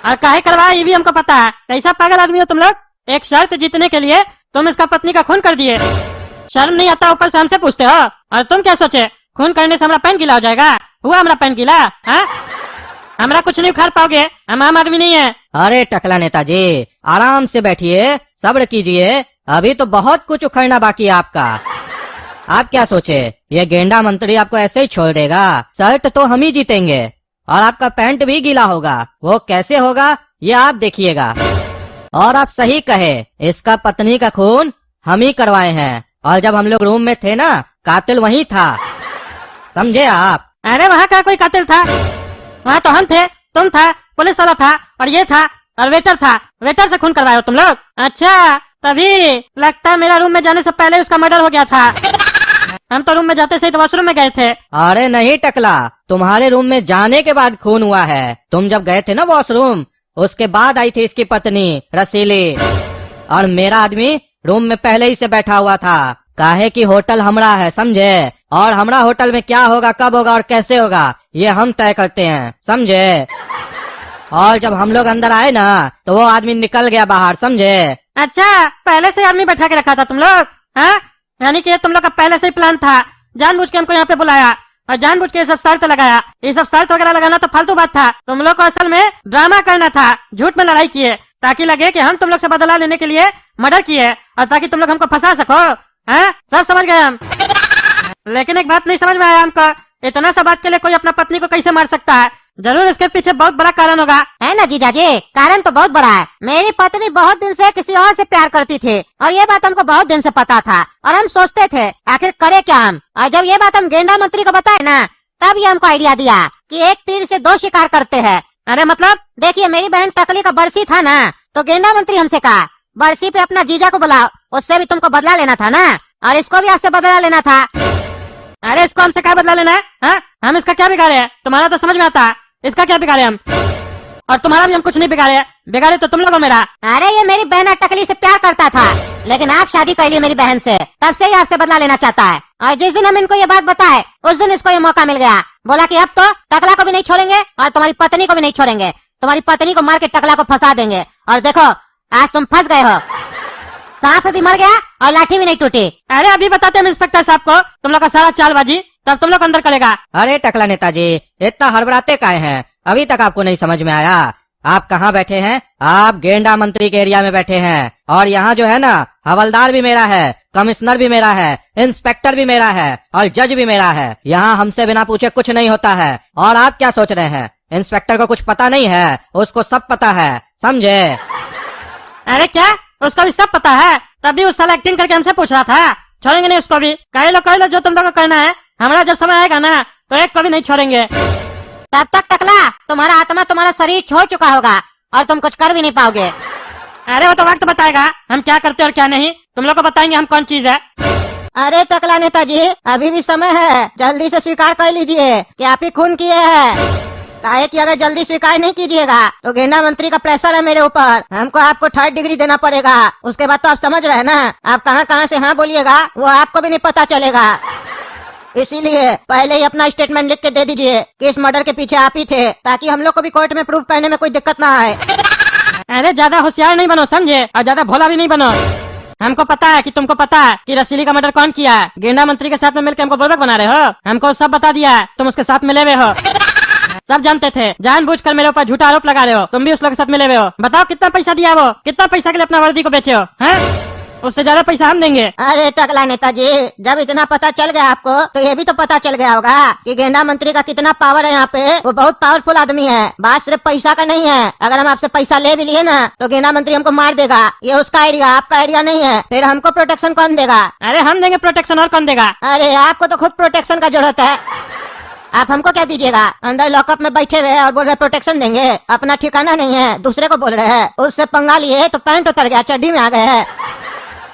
और काहे करवाया ये भी हमको पता है। कैसा पागल आदमी हो तुम लोग, एक शर्त जीतने के लिए तुम इसका पत्नी का खून कर दिए। शर्म नहीं आता, ऊपर से हमसे पूछते हो। और तुम क्या सोचे, खून करने से हमारा पैन गीला हो जाएगा? हुआ हमारा पैन गीला? हाँ, हमारा कुछ नहीं उखाड़ पाओगे, हम आम आदमी नहीं है। अरे टकला नेताजी, आराम से बैठिए, सब्र कीजिए, अभी तो बहुत कुछ उखड़ना बाकी है आपका। आप क्या सोचे, ये गेंडा मंत्री आपको ऐसे ही छोड़ देगा? शर्ट तो हम ही जीतेंगे और आपका पैंट भी गीला होगा। वो कैसे होगा ये आप देखिएगा। और आप सही कहे, इसका पत्नी का खून हम ही करवाए हैं, और जब हम लोग रूम में थे ना, कातिल वही था, समझे आप? अरे वहाँ का कोई कातिल था? वहाँ तो हम थे, तुम था, पुलिस वाला था, और ये था, और वेटर था। वेटर से खून करवाए हो तुम लोग? अच्छा, तभी लगता है मेरा रूम में जाने से पहले उसका मर्डर हो गया था। हम तो रूम में जाते से ही तो वॉशरूम में गए थे। अरे नहीं टकला, तुम्हारे रूम में जाने के बाद खून हुआ है। तुम जब गए थे ना वॉशरूम, उसके बाद आई थी इसकी पत्नी रसीली, और मेरा आदमी रूम में पहले ही से बैठा हुआ था। काहे कि होटल हमरा है, समझे? और हमरा होटल में क्या होगा, कब होगा और कैसे होगा, ये हम तय करते हैं, समझे? और जब हम लोग अंदर आए ना, तो वो आदमी निकल गया बाहर, समझे? अच्छा, पहले से आदमी बैठा के रखा था तुम लोग? हाँ, यानी कि ये तुम लोग का पहले से ही प्लान था, जानबूझ के हमको यहाँ पे बुलाया और जानबूझ के ये सब शर्त लगाया। ये सब शर्त वगैरह लगाना तो फालतू बात था। तुम लोग को असल में ड्रामा करना था, झूठ में लड़ाई किए, ताकि लगे कि हम तुम लोग से बदला लेने के लिए मर्डर किए, और ताकि तुम लोग हमको फंसा सको। हाँ, सब समझ गए हम। लेकिन एक बात नहीं समझ में आया हमको, इतना सा बात के लिए कोई अपना पत्नी को कैसे मार सकता है? जरूर इसके पीछे बहुत बड़ा कारण होगा। है ना जीजा जी, कारण तो बहुत बड़ा है। मेरी पत्नी बहुत दिन से किसी और से प्यार करती थी, और ये बात हमको बहुत दिन से पता था, और हम सोचते थे आखिर करे क्या हम। और जब ये बात हम गेंडा मंत्री को बताए ना, तब ये हमको आइडिया दिया कि एक तीर से दो शिकार करते हैं। अरे मतलब? देखिए, मेरी बहन टकली का बरसी था ना, तो गेंडा मंत्री हमसे कहा बरसी पे अपना जीजा को बुलाओ, उससे भी तुमको बदला लेना था ना, और इसको भी आपसे बदला लेना था। अरे इसको हमसे क्या बदला लेना है? हाँ? हम इसका क्या बिगाड़े हैं? तुम्हारा तो समझ में आता है, इसका क्या बिगाड़े हम? और तुम्हारा भी हम कुछ नहीं बिगाड़े, बिगाड़े तो तुम लोग हो मेरा। अरे ये मेरी बहन टकली से प्यार करता था, लेकिन आप शादी कर ली मेरी बहन से, तब से ही आपसे बदला लेना चाहता है। और जिस दिन हम इनको ये बात बताए, उस दिन इसको ये मौका मिल गया। बोला कि अब तो टकला को भी नहीं छोड़ेंगे और तुम्हारी पत्नी को भी नहीं छोड़ेंगे, तुम्हारी पत्नी को मार के टकला को फंसा देंगे। और देखो, आज तुम फंस गए हो, सांप भी मर गया और लाठी भी नहीं टूटी। अरे अभी बताते हैं इंस्पेक्टर साहब को तुम लोग का सारा चालबाजी, तब तुम लोग अंदर करेगा। अरे टकला नेताजी, इतना हड़बड़ाते काहे हैं? अभी तक आपको नहीं समझ में आया? आप कहाँ बैठे हैं? आप गेंडा मंत्री के एरिया में बैठे हैं, और यहाँ जो है ना, हवलदार भी मेरा है, कमिश्नर भी मेरा है, इंस्पेक्टर भी मेरा है, और जज भी मेरा है। यहाँ हमसे बिना पूछे कुछ नहीं होता है। और आप क्या सोच रहे हैं, इंस्पेक्टर को कुछ पता नहीं है? उसको सब पता है, समझे? अरे क्या, उसको भी सब पता है? तभी उस साल एक्टिंग करके हमसे पूछ रहा था। छोड़ेंगे नहीं उसको भी, कह लो जो तुम लोग को करना है। हमारा जब समय आएगा ना, तो एक को भी नहीं छोड़ेंगे। तब तक टकला तुम्हारा आत्मा तुम्हारा शरीर छोड़ चुका होगा, और तुम कुछ कर भी नहीं पाओगे। अरे वो तो वक्त बताएगा हम क्या करते और क्या नहीं। तुम लोग को बताएंगे हम कौन चीज है। अरे टकला नेताजी, अभी भी समय है, जल्दी से स्वीकार कर लीजिए कि आप ही खून किए हैं। काहे कि अगर जल्दी स्वीकार नहीं कीजिएगा तो गेंडा मंत्री का प्रेशर है मेरे ऊपर, हमको आपको 3rd डिग्री देना पड़ेगा। उसके बाद तो आप समझ रहे हैं ना, आप कहाँ कहाँ से हाँ बोलिएगा वो आपको भी नहीं पता चलेगा। इसीलिए पहले ही अपना स्टेटमेंट लिख के दे दीजिए कि इस मर्डर के पीछे आप ही थे, ताकि हम लोग को भी कोर्ट में प्रूव करने में कोई दिक्कत ना आए। अरे ज्यादा होशियार नहीं बनो समझे, और ज्यादा भोला भी नहीं बनो। हमको पता है कि तुमको पता है कि रसीली का मर्डर कौन किया है। गेंडा मंत्री के साथ में मिलकर हमको बुड़बक बना रहे हो। हमको सब बता दिया है, तुम उसके साथ मिले हुए हो। सब जानते थे, जानबूझकर मेरे ऊपर झूठा आरोप लगा रहे हो। तुम भी उस लोग के साथ मिले हुए हो। बताओ कितना पैसा दिया वो, कितना पैसा के लिए अपना वर्दी को बेचे हो? हैं? उससे ज्यादा पैसा हम देंगे। अरे टकला नेताजी, जब इतना पता चल गया आपको तो ये भी तो पता चल गया होगा कि गेंडा मंत्री का कितना पावर है यहाँ पे। वो बहुत पावरफुल आदमी है। बात सिर्फ पैसा का नहीं है। अगर हम आपसे पैसा ले भी लिए ना तो गेंडा मंत्री हमको मार देगा। ये उसका एरिया, आपका एरिया नहीं है। फिर हमको प्रोटेक्शन कौन देगा? अरे हम देंगे प्रोटेक्शन, और कौन देगा? अरे आपको तो खुद प्रोटेक्शन का जरूरत है। आप हमको क्या दीजिएगा? अंदर लॉकअप में बैठे हुए और बोल रहे प्रोटेक्शन देंगे। अपना ठिकाना नहीं है, दूसरे को बोल रहे हैं। उससे पंगा लिए तो पैंट उतर गया, चड्डी में आ गए हैं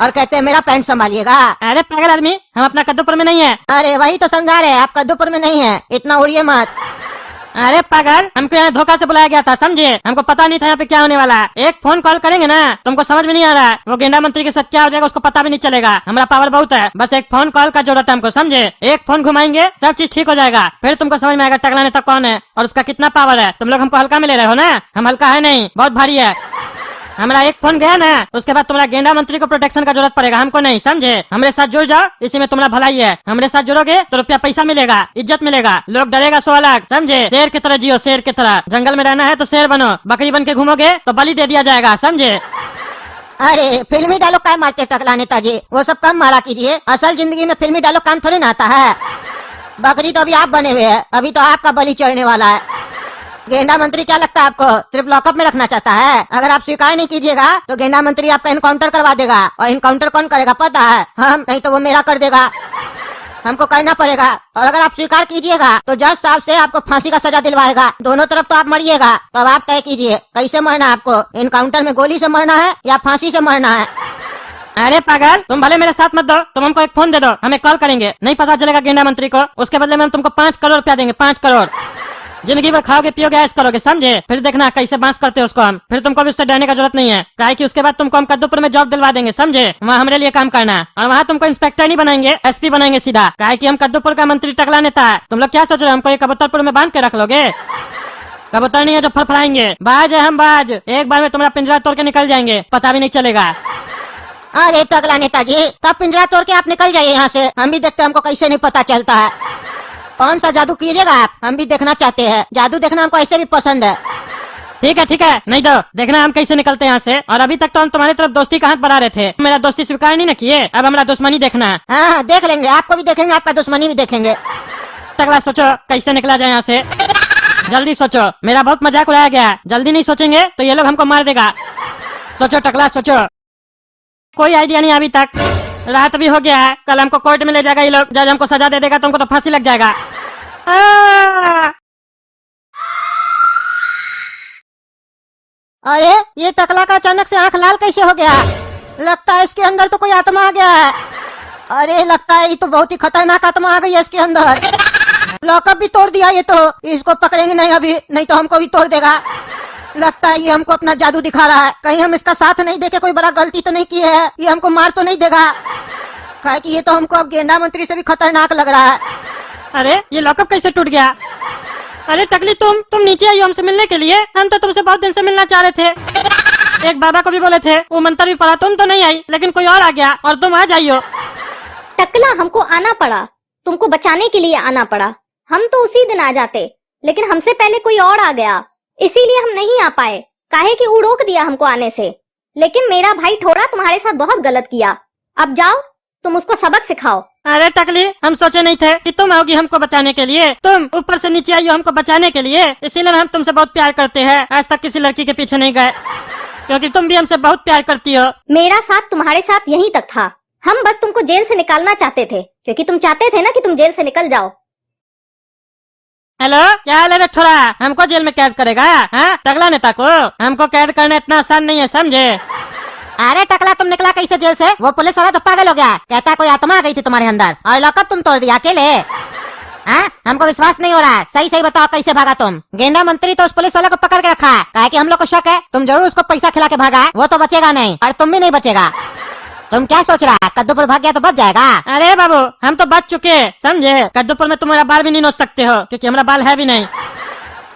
और कहते हैं मेरा पैंट संभालिएगा। अरे पागल आदमी, हम अपना कद्दूपुर में नहीं है। अरे वही तो समझा रहे, आप कद्दूपुर में नहीं है, इतना उड़िए मत। अरे पागल, हमको यहाँ धोखा से बुलाया गया था समझे। हमको पता नहीं था यहाँ पे क्या होने वाला है। एक फोन कॉल करेंगे ना, तुमको समझ में नहीं आ रहा है वो गेंडा मंत्री के साथ क्या हो जाएगा उसको पता भी नहीं चलेगा। हमारा पावर बहुत है, बस एक फोन कॉल का जरूरत है हमको समझे। एक फोन घुमाएंगे सब चीज ठीक हो जाएगा। फिर तुमको समझ में आएगा टकला नेता कौन है और उसका कितना पावर है। तुम लोग हमको हल्का में ले रहे हो ना, हम हल्का है नहीं, बहुत भारी है। हमारा एक फोन गया ना, उसके बाद तुम्हारा गेंडा मंत्री को प्रोटेक्शन का जरूरत पड़ेगा, हमको नहीं समझे। हमारे साथ जुड़ जाओ, इसी में तुम्हारा भलाई है। हमारे साथ जुड़ोगे तो रुपया पैसा मिलेगा, इज्जत मिलेगा, लोग डरेगा 100 लाख समझे। शेर की तरह जियो, शेर की तरह। जंगल में रहना है तो शेर बनो, बकरी बन के घूमोगे तो बलि दे दिया जाएगा समझे। अरे फिल्मी डायलॉग काय मारते टकला नेताजी, वो सब कम मारा कीजिए। असल जिंदगी में फिल्मी डायलॉग काम थोड़ी ना आता है। बकरी तो अभी आप बने हुए हैं, अभी तो आपका बलि चढ़ने वाला है। गेंडा मंत्री क्या लगता है आपको सिर्फ लॉकअप में रखना चाहता है? अगर आप स्वीकार नहीं कीजिएगा तो गेंडा मंत्री आपका इनकाउंटर करवा देगा। और इनकाउंटर कौन करेगा पता है? हम नहीं तो वो मेरा कर देगा। हमको करना पड़ेगा। और अगर आप स्वीकार कीजिएगा तो जज साहब से आपको फांसी का सजा दिलवाएगा। दोनों तरफ तो आप मरिएगा। तो अब आप तय कीजिए कैसे मरना है आपको, इनकाउंटर में गोली से मरना है या फांसी से मरना है? अरे पागल, तुम भले मेरे साथ मत दो, तुम हमको एक फोन दे दो, हमें कॉल करेंगे। नहीं पता चलेगा गेंडा मंत्री को, उसके बदले में हम तुमको 5 करोड़ रुपया देंगे। 5 करोड़ जिंदगी भर खाओगे पियोगे ऐश करोगे समझे। फिर देखना कैसे बांस करते हो उसको हम। फिर तुमको भी उससे डरने का जरूरत नहीं है, काहे कि उसके बाद तुमको हम कद्दूपुर में जॉब दिलवा देंगे समझे। वहाँ हमारे लिए काम करना है और वहाँ तुमको इंस्पेक्टर नहीं बनाएंगे, एसपी बनाएंगे सीधा। काहे कि हम कद्दूपुर का मंत्री टकला नेता है। तुम लोग क्या सोच रहे हो, हमको ये कबूतरपुर में बांध के रख लोगे? कबूतर नहीं है जो फड़फड़ाएंगे, बाज है हम बाज। एक बार में तुम्हारा पिंजरा तोड़ के निकल जाएंगे, पता भी नहीं चलेगा। अरे टकला नेताजी, तब पिंजरा तोड़ के आप निकल जाइए यहाँ से, हम भी देखते हैं हमको कैसे नहीं पता चलता है। कौन सा जादू कीजिएगा आप, हम भी देखना चाहते हैं। जादू देखना हमको ऐसे भी पसंद है। ठीक है, नहीं दो, देखना हम कैसे निकलते हैं यहाँ से। और अभी तक तो हम तुम्हारी तरफ दोस्ती का हाथ बढ़ा रहे थे, मेरा दोस्ती स्वीकार नहीं न किए, अब हमारा दुश्मनी देखना है। हाँ देख लेंगे, आपको भी देखेंगे, आपका दुश्मनी भी देखेंगे। टकला सोचो कैसे निकला जाए यहाँ से, जल्दी सोचो। मेरा बहुत मजाक उड़ाया गया, जल्दी नहीं सोचेंगे तो ये लोग हमको मार देगा। सोचो टकला सोचो। कोई आइडिया नहीं अभी तक, रात भी हो गया है। कल हमको कोर्ट में ले जाएगा ये लोग, जज हमको सजा दे देगा तो हमको तो फांसी लग जाएगा। अरे ये टकला का अचानक से आंख लाल कैसे हो गया? लगता है इसके अंदर तो कोई आत्मा आ गया है। अरे लगता है ये तो बहुत ही खतरनाक आत्मा आ गई है इसके अंदर। लॉकअप भी तोड़ दिया ये तो। इसको पकड़ेंगे नहीं अभी, नहीं तो हमको भी तोड़ देगा। लगता है ये हमको अपना जादू दिखा रहा है। कहीं हम इसका साथ नहीं देके कोई बड़ा गलती तो नहीं की है, ये हमको मार तो नहीं देगा? काहे कि ये तो हमको अब गेंडा मंत्री से भी खतरनाक लग रहा है। अरे ये लॉकअप कैसे टूट गया? अरे टकली तुम नीचे आई हो हमसे मिलने के लिए। हम तो तुमसे बहुत दिन से मिलना चाह रहे थे। एक बाबा को भी बोले थे, वो मंत्र भी पढ़ा, तुम तो नहीं आई, लेकिन कोई और आ गया और तुम आ जाइयो। टकला, हमको आना पड़ा, तुमको बचाने के लिए आना पड़ा। हम तो उसी दिन आ जाते, लेकिन हमसे पहले कोई और आ गया, इसीलिए हम नहीं आ पाए। काहे कि वो रोक दिया हमको आने से। लेकिन मेरा भाई ठोरा तुम्हारे साथ बहुत गलत किया। अब जाओ, तुम उसको सबक सिखाओ। अरे टकली, हम सोचे नहीं थे कि तुम आओगी हमको बचाने के लिए। तुम ऊपर से नीचे आई हो हमको बचाने के लिए, इसीलिए हम तुमसे बहुत प्यार करते हैं। आज तक किसी लड़की के पीछे नहीं गए, क्योंकि तुम भी हमसे बहुत प्यार करती हो। मेरा साथ तुम्हारे साथ यहीं तक था। हम बस तुमको जेल से निकालना चाहते थे, क्योंकि तुम चाहते थे ना कि तुम जेल से निकल जाओ। हेलो, क्या हाल है रे ठोरा? हमको जेल में कैद करेगा? हाँ, टकला नेता को हमको कैद करना इतना आसान नहीं है समझे। अरे टकला, तुम निकला कैसे जेल से? वो पुलिस वाला तो पागल हो गया, कहता कोई आत्मा आ गई थी तुम्हारे अंदर और लॉकअप तुम तोड़ दिया अकेले। हाँ, हमको विश्वास नहीं हो रहा है। सही बताओ कैसे भागा तुम? गेंडा मंत्री तो उस पुलिस वाले को पकड़ के रखा है, काहे कि हम लोग को शक है तुम जरूर उसको पैसा खिला के भागा है। वो तो बचेगा नहीं और तुम भी नहीं बचेगा। तुम क्या सोच रहा है, कद्दूपुर भाग गया तो बच जाएगा? अरे बाबू हम तो बच चुके, समझे। कद्दूपुर में तुम मेरा बाल भी नहीं नोच सकते हो, क्योंकि हमारा बाल है भी नहीं।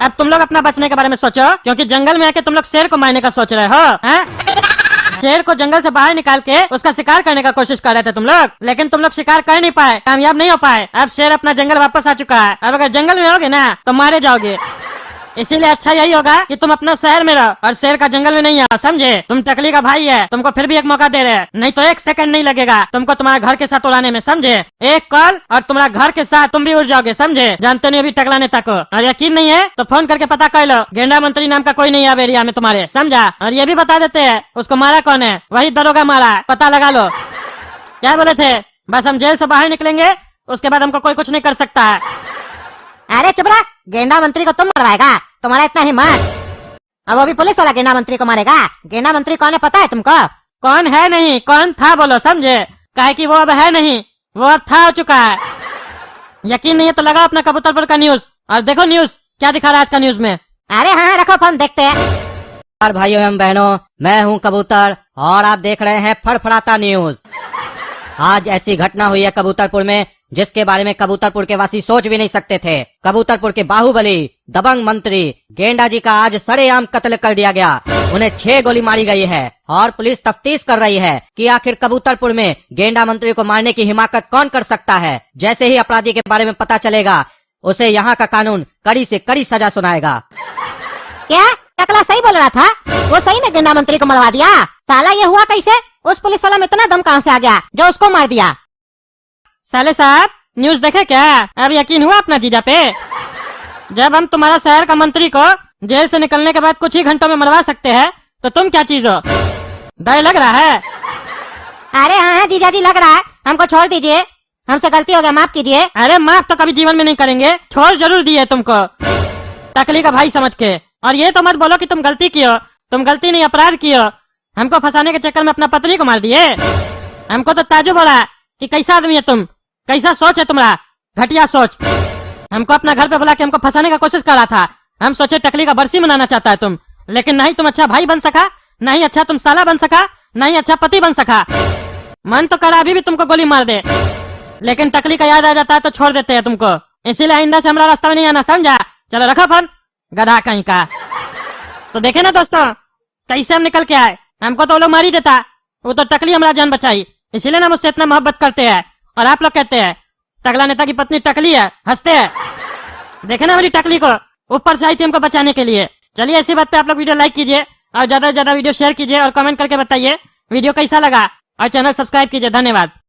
अब तुम लोग अपना बचने के बारे में सोचो, क्योंकि जंगल में आके तुम लोग शेर को मारने का सोच रहे हो, हैं? शेर को जंगल से बाहर निकाल के उसका शिकार करने का कोशिश कर रहे थे तुम लोग, लेकिन तुम लोग शिकार कर नहीं पाए, कामयाब नहीं हो पाए। अब शेर अपना जंगल वापस आ चुका है। अब अगर जंगल में रहोगे ना तो मारे जाओगे। इसीलिए अच्छा यही होगा कि तुम अपना शहर में रहो और शेर का जंगल में नहीं आओ, समझे। तुम टकली का भाई है, तुमको फिर भी एक मौका दे रहे हैं, नहीं तो 1 सेकंड नहीं लगेगा तुमको तुम्हारा घर के साथ उड़ाने में, समझे। एक कॉल और तुम्हारा घर के साथ तुम भी उड़ जाओगे, समझे। जानते नहीं अभी टकला नेता को, और यकीन नहीं है तो फोन करके पता कर लो। गेंडा मंत्री नाम का कोई नहीं है अब एरिया में तुम्हारे, समझा। और ये भी बता देते हैं उसको मारा कौन है, वही दरोगा मारा है, पता लगा लो। क्या बोले थे, बस हम जेल से बाहर निकलेंगे उसके बाद हमको कोई कुछ नहीं कर सकता है। अरे चुप रह, गेंडा मंत्री को तुम मरवाएगा, तुम्हारा इतना हिम्मत। अब वो भी पुलिस वाला गेंडा मंत्री को मारेगा। गेंडा मंत्री कौन है पता है तुमको? कौन है नहीं, कौन था बोलो, समझे। काहे कि वो अब है नहीं, वो अब था हो चुका है। यकीन नहीं है तो लगाओ अपना कबूतरपुर का न्यूज और देखो न्यूज क्या दिखा रहा है आज का न्यूज में। अरे हाँ रखो फोन, देखते हैं। नमस्कार भाइयों एवं बहनों, मैं हूं कबूतर और आप देख रहे हैं फड़फड़ाता न्यूज। आज ऐसी घटना हुई है कबूतरपुर में जिसके बारे में कबूतरपुर के वासी सोच भी नहीं सकते थे। कबूतरपुर के बाहुबली दबंग मंत्री गेंडा जी का आज सरेआम कत्ल कर दिया गया। उन्हें 6 गोली मारी गई है और पुलिस तफ्तीश कर रही है कि आखिर कबूतरपुर में गेंडा मंत्री को मारने की हिमाकत कौन कर सकता है। जैसे ही अपराधी के बारे में पता चलेगा उसे यहाँ का कानून कड़ी से कड़ी सजा सुनाएगा। क्या टकला सही बोल रहा था? वो सही में गेंडा मंत्री को मरवा दिया? साला ये हुआ कैसे? उस पुलिस वाला में इतना दम कहाँ से आ गया जो उसको मार दिया? साले साहब न्यूज देखे क्या? अब यकीन हुआ अपना जीजा पे? जब हम तुम्हारा शहर का मंत्री को जेल से निकलने के बाद कुछ ही घंटों में मरवा सकते हैं तो तुम क्या चीज हो? डर लग रहा है? अरे हाँ जीजा जी लग रहा है, हमको छोड़ दीजिए, हमसे गलती हो गया, माफ कीजिए। अरे माफ तो कभी जीवन में नहीं करेंगे, छोड़ जरूर दिए तुमको टकली का भाई समझ के। और ये तो मत बोलो कि तुम गलती की हो, तुम गलती नहीं अपराध की हो। हमको फंसाने के चक्कर में अपना पत्नी को मार दिए। हमको तो ताजुब हो रहा है कि कैसा आदमी है तुम, कैसा सोच है तुम्हारा, घटिया सोच। हमको अपना घर पे बुला के हमको फंसाने का कोशिश कर रहा था। हम सोचे टकली का बरसी मनाना चाहता है तुम, लेकिन नहीं तुम अच्छा भाई बन सका, नहीं अच्छा तुम साला बन सका, नहीं अच्छा पति बन सका। मन तो करा अभी भी तुमको गोली मार दे, लेकिन टकली का याद आ जाता है तो छोड़ देते हैं तुमको। इसीलिए आइंदा से हमारा रास्ता में नहीं आना, समझा। चलो रखो फोन, गधा कहीं का। तो देखे ना दोस्तों कैसे हम निकल के आए। हमको तो वो लोग मार ही देता, वो तो टकली हमारा जान बचाई। इसीलिए ना मुझसे इतना मोहब्बत करते हैं। और आप लोग कहते हैं टकला नेता की पत्नी टकली है, हंसते हैं। देखे ना हमारी टकली को, ऊपर से आई थी हमको बचाने के लिए। चलिए ऐसी बात पे आप लोग वीडियो लाइक कीजिए और ज्यादा से ज्यादा वीडियो शेयर कीजिए और कमेंट करके बताइए वीडियो कैसा लगा और चैनल सब्सक्राइब कीजिए। धन्यवाद।